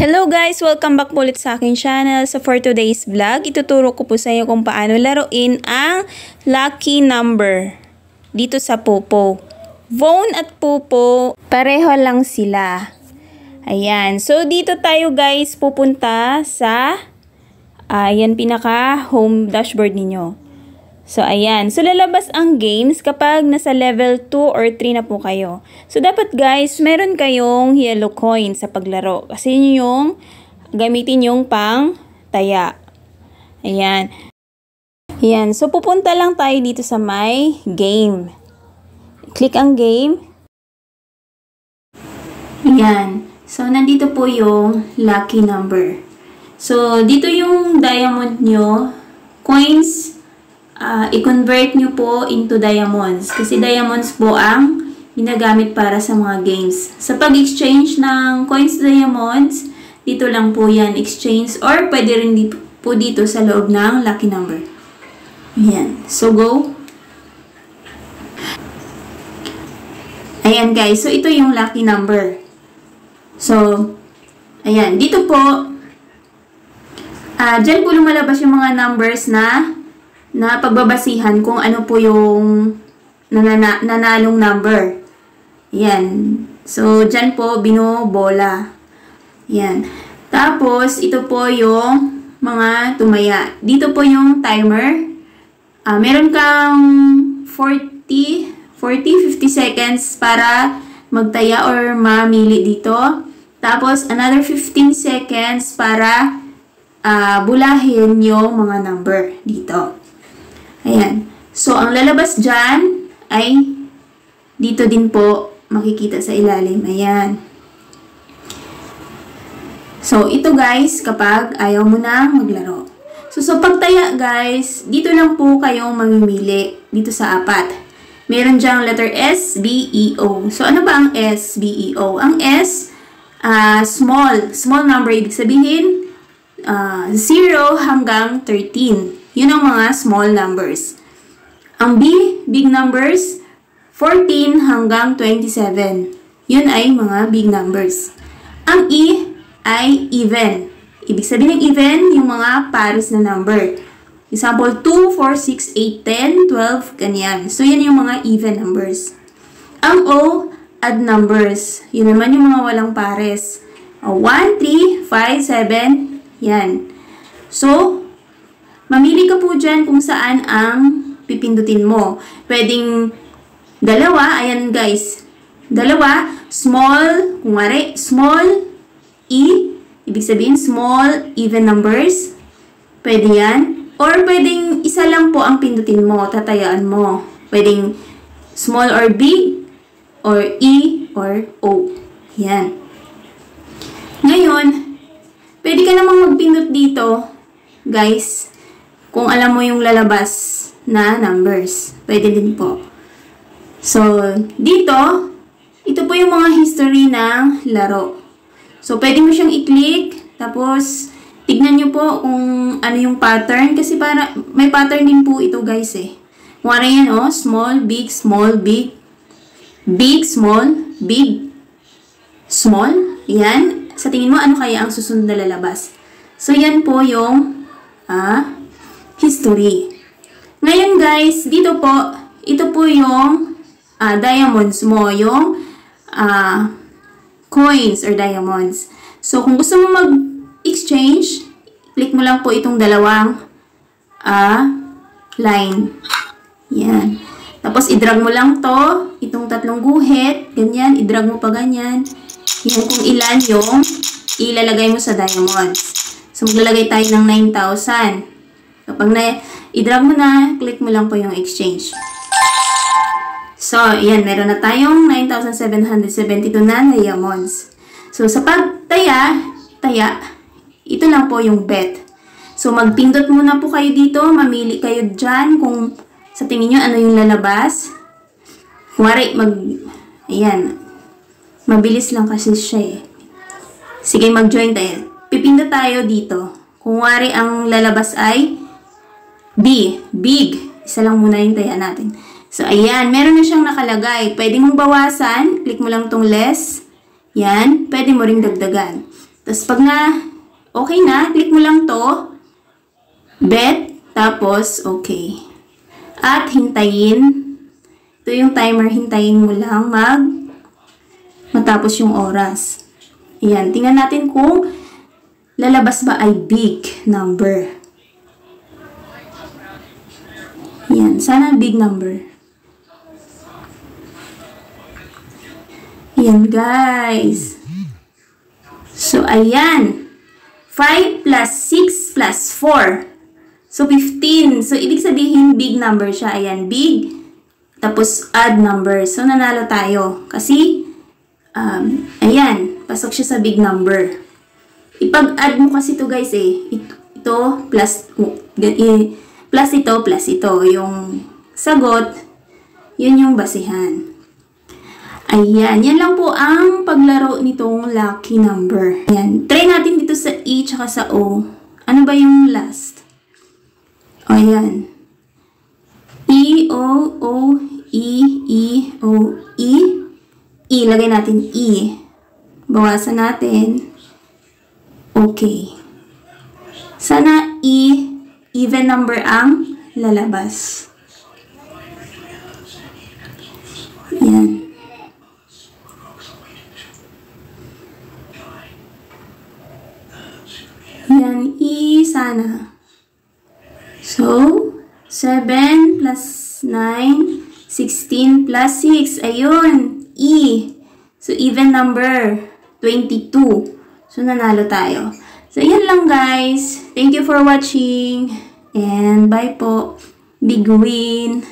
Hello guys! Welcome back po ulit sa aking channel. So for today's vlog, ituturo ko po sa inyo kung paano laruin ang lucky number dito sa Popo. Phone at Popo, pareho lang sila. Ayan. So dito tayo guys pupunta sa ayan pinaka home dashboard ninyo. So, ayan. So, lalabas ang games kapag nasa level 2 or 3 na po kayo. So, dapat guys, meron kayong yellow coin sa paglaro. Kasi yun yung gamitin yung pang taya. Ayan. Ayan. So, pupunta lang tayo dito sa my game. Click ang game. Ayan. So, nandito po yung lucky number. So, dito yung diamond nyo. Coins, i-convert nyo po into diamonds. Kasi diamonds po ang ginagamit para sa mga games. Sa pag-exchange ng coins to diamonds, dito lang po yan exchange. Or pwede rin po dito sa loob ng lucky number. Ayan. So, go. Ayan guys. So, ito yung lucky number. So, ayan. Dito po, dyan po lumalabas yung mga numbers na pagbabasihan kung ano po yung nanalong number. Yan. So, dyan po, binobola. Yan. Tapos, ito po yung mga tumaya. Dito po yung timer. Meron kang 50 seconds para magtaya or mamili dito. Tapos, another 15 seconds para bulahin yung mga number dito. Ayan. So, ang lalabas dyan ay dito din po makikita sa ilalim. Ayan. So, ito guys, kapag ayaw mo na maglaro. So, sa pagtaya guys, dito lang po kayong mamimili dito sa apat. Meron dyang letter S, B, E, O. So, ano ba ang S, B, E, O? Ang S, small number. Ibig sabihin, 0 hanggang 13. Yun ang mga small numbers. Ang B, big numbers, 14 hanggang 27. Yun ay mga big numbers. Ang E ay even. Ibig sabihin ng even, yung mga pares na number. Example, 2, 4, 6, 8, 10, 12, ganyan. So, yan yung mga even numbers. Ang O, odd numbers. Yun naman yung mga walang pares. 1, 3, 5, 7, yan. So, mamili ka po dyan kung saan ang pipindutin mo. Pwedeng dalawa, ayan guys. Dalawa, small, kunwari, small, E, ibig sabihin small, even numbers. Pwede yan. Or pwedeng isa lang po ang pindutin mo, tatayaan mo. Pwedeng small or big, or E, or O. Yan. Ngayon, pwede ka namang magpindot dito, guys. Kung alam mo yung lalabas na numbers. Pwede din po. So, dito, ito po yung mga history ng laro. So, pwede mo siyang i-click. Tapos, tignan nyo po kung ano yung pattern. Kasi para, may pattern din po ito guys eh. Kung ano yan oh, small, big, big, small, big, small. Yan. Sa tingin mo, ano kaya ang susunod na lalabas? So, yan po yung history. Ngayon guys, dito po, ito po yung diamonds mo, yung coins or diamonds. So, kung gusto mo mag-exchange, click mo lang po itong dalawang line. Yan. Tapos, i-drag mo lang to, itong tatlong guhit, ganyan, i-drag mo pa ganyan. Yan kung ilan yung ilalagay mo sa diamonds. So, maglalagay tayo ng 9,000. Kapag i-drag mo na, click mo lang po yung exchange. So, yan. Meron na tayong 9,772 na diamonds. So, sa pagtaya, ito lang po yung bet. So, magpindot muna po kayo dito. Mamili kayo dyan kung sa tingin nyo ano yung lalabas. Kumari, ayan. Mabilis lang kasi siya eh. Sige, mag-join tayo. Pipindot tayo dito. Kung wari ang lalabas ay B, big. Isa lang muna yung taya natin. So, ayan. Meron na siyang nakalagay. Pwede mong bawasan. Click mo lang tong less. Yan. Pwede mo ring dagdagan. Tapos pag okay na, click mo lang to. Bet. Tapos, okay. At hintayin. Ito yung timer. Hintayin mo lang matapos yung oras. Ayan. Tingnan natin kung lalabas ba ay big number. Ayan. Sana big number. Ayan, guys. So, ayan. 5 plus 6 plus 4. So, 15. So, ibig sabihin, big number siya. Ayan, big. Tapos, odd number. So, nanalo tayo. Kasi, ayan, pasok siya sa big number. Ipag-add mo kasi ito, guys, eh. Ito, plus ito, plus ito. Yung sagot, yun yung basihan. Ayan, yan lang po ang paglaro nitong lucky number. Ayan, try natin dito sa E tsaka sa O. Ano ba yung last? O, ayan. E, O, O, E, E, O, E. E, lagay natin E. Bawasan natin. Okay. Sana E, even number ang lalabas. Ayan. Yan, E sana. So, 7 plus 9, 16 plus 6. Ayun, E. So, even number, 22. So, nanalo tayo. So, yan lang guys. Thank you for watching. And bye po. Big win.